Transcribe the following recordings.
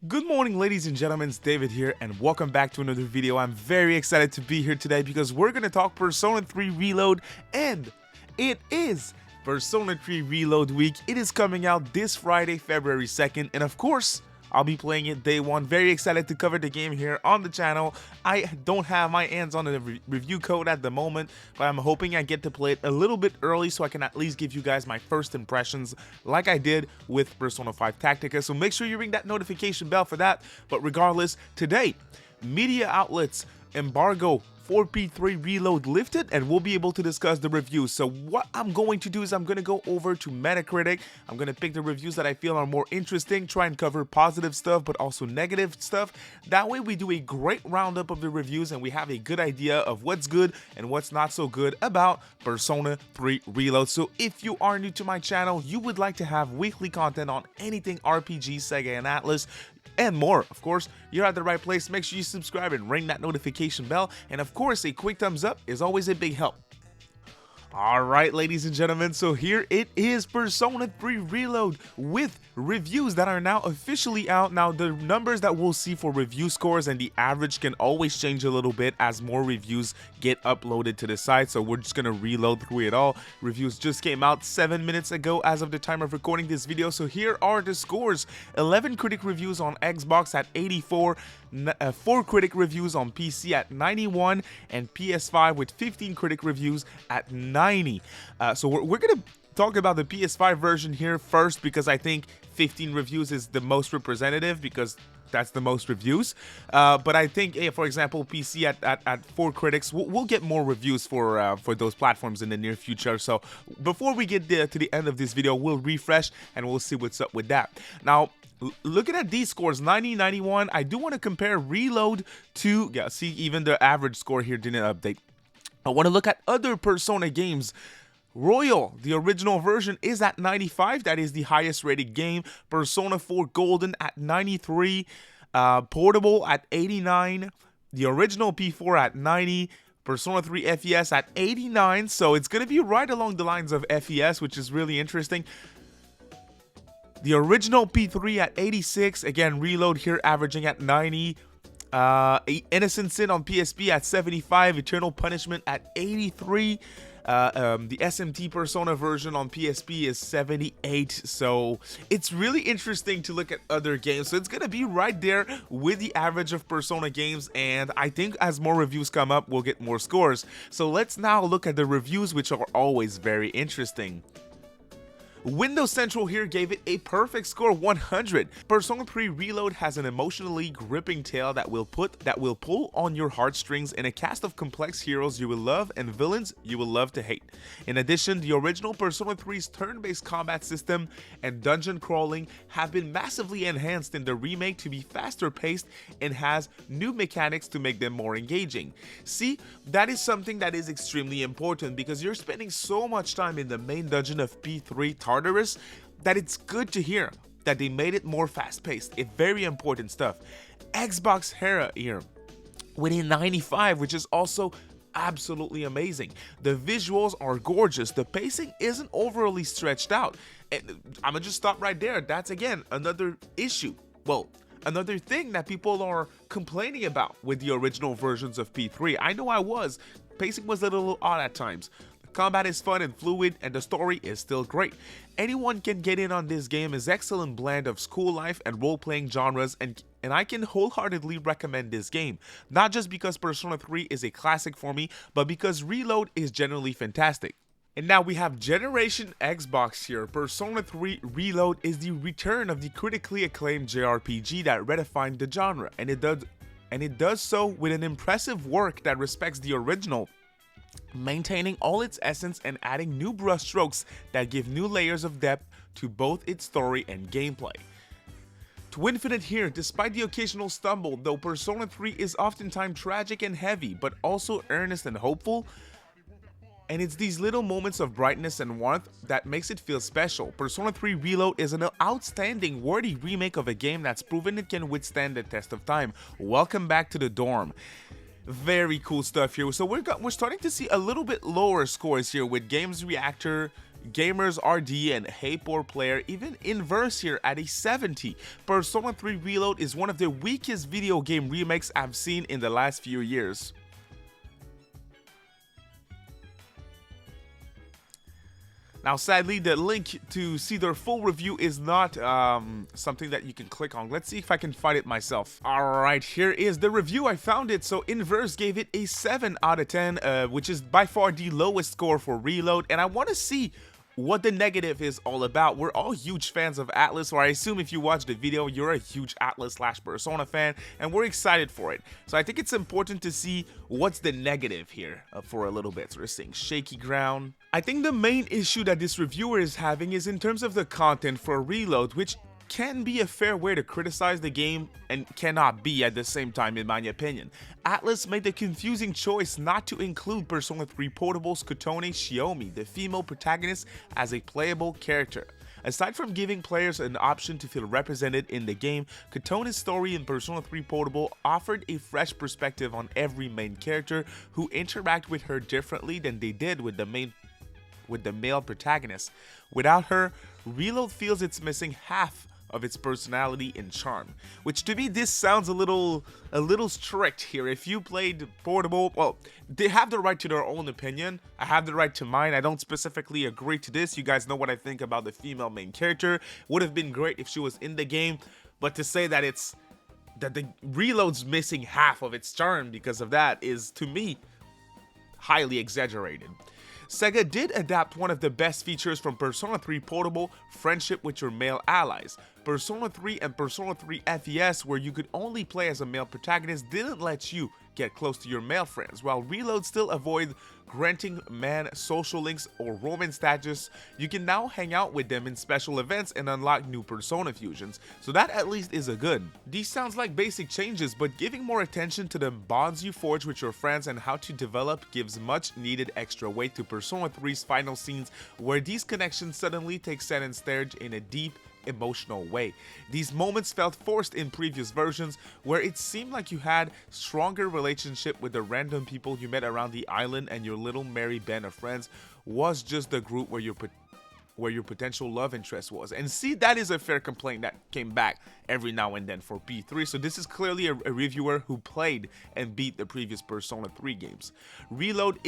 Good morning, ladies and gentlemen, it's David here, and welcome back to another video. I'm very excited to be here today because we're going to talk Persona 3 Reload, and it is Persona 3 Reload week. It is coming out this Friday, February 2nd, and of course, I'll be playing it day one. Very excited to cover the game here on the channel. I don't have my hands on the review code at the moment, but I'm hoping I get to play it a little bit early so I can at least give you guys my first impressions like I did with Persona 5 Tactica. So make sure you ring that notification bell for that. But regardless, today, media outlets embargo for P3 Reload lifted, and we'll be able to discuss the reviews. So what I'm going to do is I'm going to go over to Metacritic. I'm going to pick the reviews that I feel are more interesting, try and cover positive stuff but also negative stuff. That way we do a great roundup of the reviews and we have a good idea of what's good and what's not so good about Persona 3 Reload. So if you are new to my channel, you would like to have weekly content on anything RPG, Sega, and Atlus, and more, of course, you're at the right place. Make sure you subscribe and ring that notification bell. And of course, a quick thumbs up is always a big help. Alright, ladies and gentlemen, so here it is, Persona 3 Reload with reviews that are now officially out. Now, the numbers that we'll see for review scores and the average can always change a little bit as more reviews get uploaded to the site, so we're just going to reload through it all. Reviews just came out 7 minutes ago as of the time of recording this video, so here are the scores. 11 critic reviews on Xbox at 84, 4 critic reviews on PC at 91, and PS5 with 15 critic reviews at 90. So we're gonna talk about the PS5 version here first because I think 15 reviews is the most representative because that's the most reviews. But I think, for example, PC at 4 critics, we'll get more reviews for those platforms in the near future. So before we get to the end of this video, we'll refresh and we'll see what's up with that. Now, looking at these scores, 90, 91, I do want to compare Reload to, see, even the average score here didn't update. I want to look at other Persona games. Royal, the original version, is at 95. That is the highest rated game. Persona 4 Golden at 93. Portable at 89. The original P4 at 90. Persona 3 FES at 89. So it's going to be right along the lines of FES, which is really interesting. The original P3 at 86. Again, Reload here averaging at 90. Innocent Sin on PSP at 75. Eternal Punishment at 83. The SMT Persona version on PSP is 78, so it's really interesting to look at other games. So it's gonna be right there with the average of Persona games, and I think as more reviews come up, we'll get more scores. So let's now look at the reviews, which are always very interesting. WindowsCentral here gave it a perfect score, 100. Persona 3 Reload has an emotionally gripping tale that will pull on your heartstrings in a cast of complex heroes you will love and villains you will love to hate. In addition, the original Persona 3's turn-based combat system and dungeon crawling have been massively enhanced in the remake to be faster paced and has new mechanics to make them more engaging. See, that is something that is extremely important because you're spending so much time in the main dungeon of P3 Tartarus that it's good to hear that they made it more fast-paced. It's very important stuff. Xbox Hera here with a 95, which is also absolutely amazing. The visuals are gorgeous. The pacing isn't overly stretched out. And I'm gonna just stop right there. That's again another issue. Well, another thing that people are complaining about with the original versions of P3. I know I was. Pacing was a little odd at times. Combat is fun and fluid, and the story is still great. Anyone can get in on this game as excellent blend of school life and role-playing genres, and I can wholeheartedly recommend this game. Not just because Persona 3 is a classic for me, but because Reload is generally fantastic. And now we have Generation Xbox here. Persona 3 Reload is the return of the critically acclaimed JRPG that redefined the genre, and it does so with an impressive work that respects the original, maintaining all its essence and adding new brushstrokes that give new layers of depth to both its story and gameplay. To Infinite here, despite the occasional stumble, though Persona 3 is oftentimes tragic and heavy, but also earnest and hopeful, and it's these little moments of brightness and warmth that makes it feel special. Persona 3 Reload is an outstanding, worthy remake of a game that's proven it can withstand the test of time. Welcome back to the dorm. Very cool stuff here. So we're starting to see a little bit lower scores here with Games Reactor Gamers RD and Hey4 Player even inverse here at a 70. Persona 3 Reload is one of the weakest video game remakes I've seen in the last few years. Now, sadly, the link to see their full review is not something that you can click on. Let's see if I can find it myself. Alright, here is the review. I found it. So, Inverse gave it a 7 out of 10, which is by far the lowest score for Reload. And I want to see what the negative is all about. We're all huge fans of Atlus, or I assume if you watch the video, you're a huge Atlus/Persona fan, and we're excited for it. So I think it's important to see what's the negative here for a little bit. So we're seeing shaky ground. I think the main issue that this reviewer is having is in terms of the content for Reload, which can be a fair way to criticize the game and cannot be at the same time, in my opinion. Atlus made the confusing choice not to include Persona 3 Portable's Kotone Shiomi, the female protagonist, as a playable character. Aside from giving players an option to feel represented in the game, Kotone's story in Persona 3 Portable offered a fresh perspective on every main character who interact with her differently than they did with the male protagonist. Without her, Reload feels it's missing half of its personality and charm, which to me this sounds a little strict here. If you played Portable, well, they have the right to their own opinion. I have the right to mine. I don't specifically agree to this. You guys know what I think about the female main character. Would have been great if she was in the game, but to say that the Reload's missing half of its charm because of that is, to me, highly exaggerated. Sega did adapt one of the best features from Persona 3 Portable, friendship with your male allies. Persona 3 and Persona 3 FES, where you could only play as a male protagonist, didn't let you get close to your male friends, while Reload still avoid granting man social links or romance status. You can now hang out with them in special events and unlock new persona fusions, so that at least is a good. These sounds like basic changes, but giving more attention to the bonds you forge with your friends and how to develop gives much needed extra weight to Persona 3's final scenes, where these connections suddenly take center stage in a deep, emotional way. These moments felt forced in previous versions, where it seemed like you had stronger relationship with the random people you met around the island, and your little merry band of friends was just the group where your potential love interest was. And see, that is a fair complaint that came back every now and then for P3, so this is clearly a reviewer who played and beat the previous Persona 3 games. Reload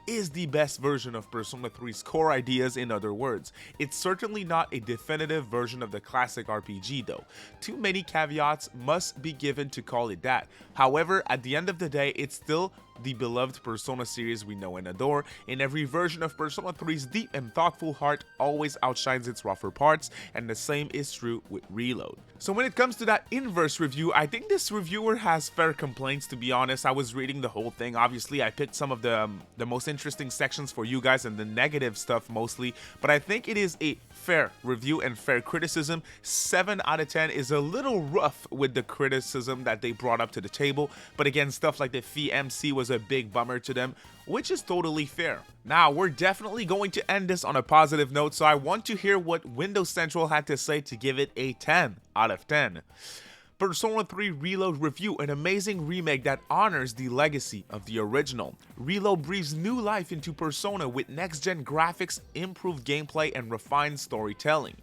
is the best version of Persona 3's core ideas, in other words. It's certainly not a definitive version of the classic RPG though. Too many caveats must be given to call it that. However, at the end of the day, it's still the beloved Persona series we know and adore. In every version of Persona 3's deep and thoughtful heart always outshines its rougher parts, and the same is true with Reload. So when it comes to that inverse review, I think this reviewer has fair complaints, to be honest. I was reading the whole thing. Obviously, I picked some of the most interesting sections for you guys and the negative stuff mostly, but I think it is a fair review and fair criticism. 7 out of 10 is a little rough with the criticism that they brought up to the table, but again, stuff like the Fee MC was a big bummer to them, which is totally fair. Now, we're definitely going to end this on a positive note, so I want to hear what WindowsCentral had to say to give it a 10 out of 10. Persona 3 Reload review, an amazing remake that honors the legacy of the original. Reload breathes new life into Persona with next-gen graphics, improved gameplay, and refined storytelling.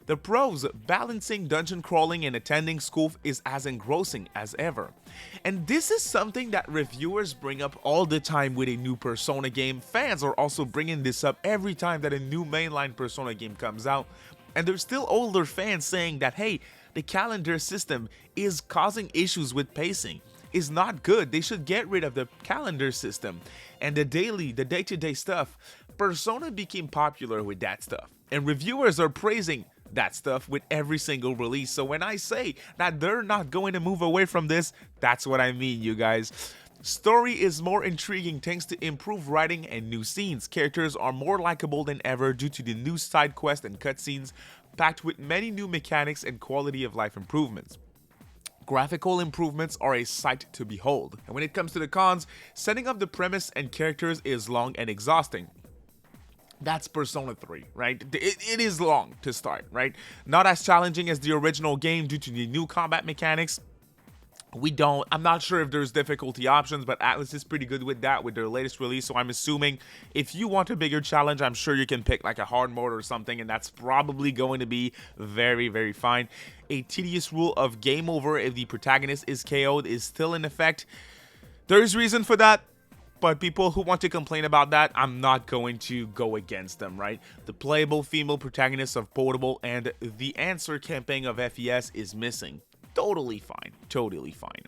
The pros: balancing dungeon crawling and attending school is as engrossing as ever. And this is something that reviewers bring up all the time with a new Persona game. Fans are also bringing this up every time that a new mainline Persona game comes out. And there's still older fans saying that, hey, the calendar system is causing issues with pacing. Is not good. They should get rid of the calendar system. And the day-to-day stuff. Persona became popular with that stuff. And reviewers are praising that stuff with every single release. So when I say that they're not going to move away from this, that's what I mean, you guys. Story is more intriguing thanks to improved writing and new scenes. Characters are more likable than ever due to the new side quests and cutscenes, packed with many new mechanics and quality of life improvements. Graphical improvements are a sight to behold. And when it comes to the cons, setting up the premise and characters is long and exhausting. That's Persona 3, right? It is long to start, right? Not as challenging as the original game due to the new combat mechanics. I'm not sure if there's difficulty options, but Atlas is pretty good with that with their latest release. So I'm assuming if you want a bigger challenge, I'm sure you can pick like a hard mode or something, and that's probably going to be very, very fine. A tedious rule of game over if the protagonist is KO'd is still in effect. There's reason for that, but people who want to complain about that, I'm not going to go against them, right? The playable female protagonist of Portable and the answer campaign of FES is missing. Totally fine, totally fine.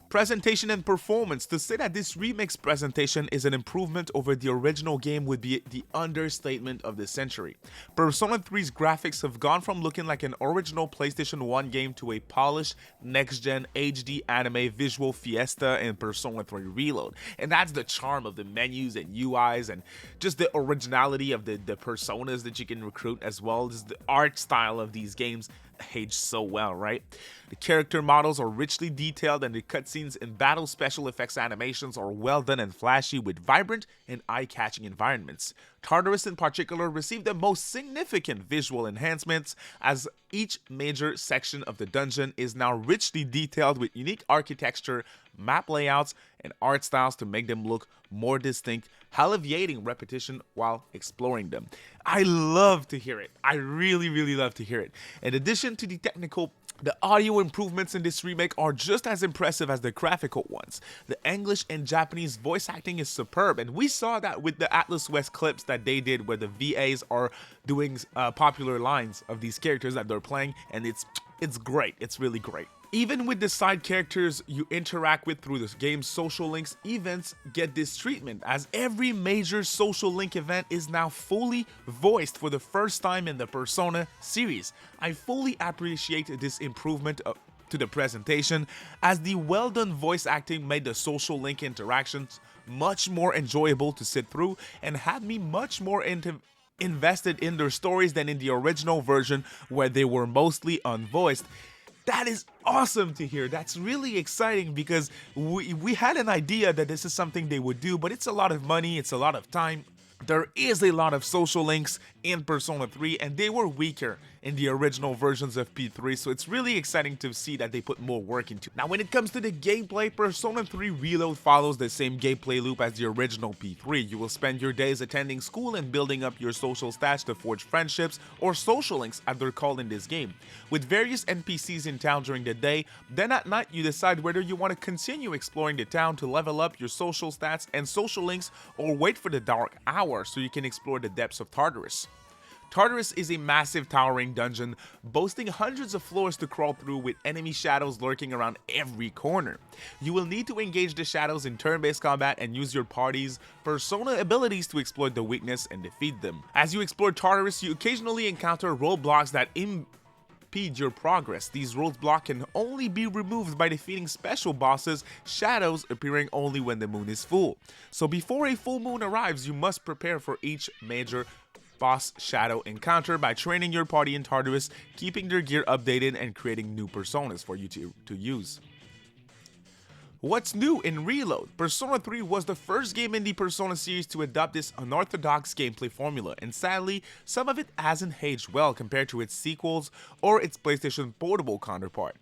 Presentation and performance. To say that this remake's presentation is an improvement over the original game would be the understatement of the century. Persona 3's graphics have gone from looking like an original PlayStation 1 game to a polished next-gen HD anime visual fiesta in Persona 3 Reload. And that's the charm of the menus and UIs and just the originality of the personas that you can recruit, as well as the art style of these games aged so well, right? The character models are richly detailed and the cutscenes and battle special effects animations are well done and flashy with vibrant and eye-catching environments. Tartarus in particular received the most significant visual enhancements as each major section of the dungeon is now richly detailed with unique architecture, map layouts, and art styles to make them look more distinct, alleviating repetition while exploring them. I love to hear it. I really, really love to hear it. In addition to the audio improvements in this remake are just as impressive as the graphical ones. The English and Japanese voice acting is superb, and we saw that with the Atlas West clips that they did where the VAs are doing popular lines of these characters that they're playing, and it's great. It's really great. Even with the side characters you interact with through this game's social links, events get this treatment, as every major social link event is now fully voiced for the first time in the Persona series. I fully appreciate this improvement to the presentation, as the well-done voice acting made the social link interactions much more enjoyable to sit through and had me much more invested in their stories than in the original version where they were mostly unvoiced. That is awesome to hear. That's really exciting because we had an idea that this is something they would do, but it's a lot of money, it's a lot of time. There is a lot of social links in Persona 3 and they were weaker in the original versions of P3, so it's really exciting to see that they put more work into it. Now when it comes to the gameplay, Persona 3 Reload follows the same gameplay loop as the original P3. You will spend your days attending school and building up your social stats to forge friendships, or social links as they're called in this game, with various NPCs in town during the day. Then at night you decide whether you want to continue exploring the town to level up your social stats and social links, or wait for the dark hour so you can explore the depths of Tartarus. Tartarus is a massive towering dungeon boasting hundreds of floors to crawl through, with enemy shadows lurking around every corner. You will need to engage the shadows in turn-based combat and use your party's persona abilities to exploit the weakness and defeat them. As you explore Tartarus, you occasionally encounter roadblocks that impede your progress. These roadblocks can only be removed by defeating special bosses, shadows appearing only when the moon is full. So before a full moon arrives, you must prepare for each major boss shadow encounter by training your party in Tartarus, keeping their gear updated, and creating new personas for you to use. What's new in Reload? Persona 3 was the first game in the Persona series to adopt this unorthodox gameplay formula, and sadly, some of it hasn't aged well compared to its sequels or its PlayStation Portable counterpart,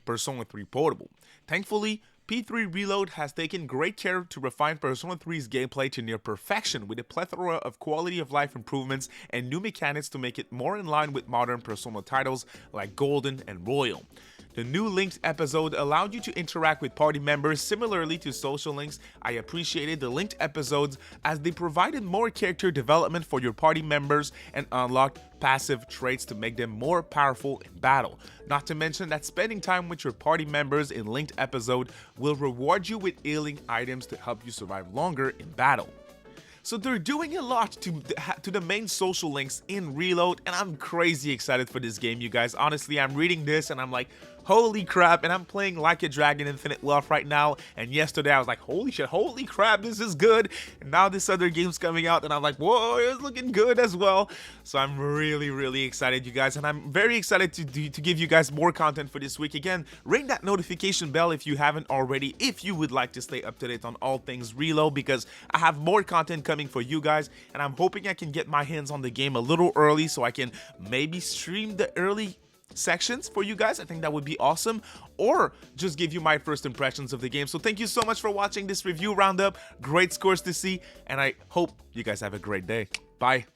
Persona 3 Portable. Thankfully, P3 Reload has taken great care to refine Persona 3's gameplay to near perfection, with a plethora of quality of life improvements and new mechanics to make it more in line with modern Persona titles like Golden and Royal. The new linked episode allowed you to interact with party members similarly to social links. I appreciated the linked episodes as they provided more character development for your party members and unlocked passive traits to make them more powerful in battle. Not to mention that spending time with your party members in linked episode will reward you with healing items to help you survive longer in battle. So they're doing a lot to the main social links in Reload, and I'm crazy excited for this game, you guys. Honestly, I'm reading this and I'm like, holy crap, and I'm playing Like a Dragon Infinite Wealth right now, and yesterday I was like, holy shit, holy crap, this is good, and now this other game's coming out, and I'm like, whoa, it's looking good as well. So I'm really, really excited, you guys, and I'm very excited to give you guys more content for this week. Again, ring that notification bell if you haven't already, if you would like to stay up to date on all things Reload, because I have more content coming for you guys, and I'm hoping I can get my hands on the game a little early so I can maybe stream the early sections for you guys. I think that would be awesome, or just give you my first impressions of the game. So thank you so much for watching this review roundup. Great scores to see, and I hope you guys have a great day. Bye.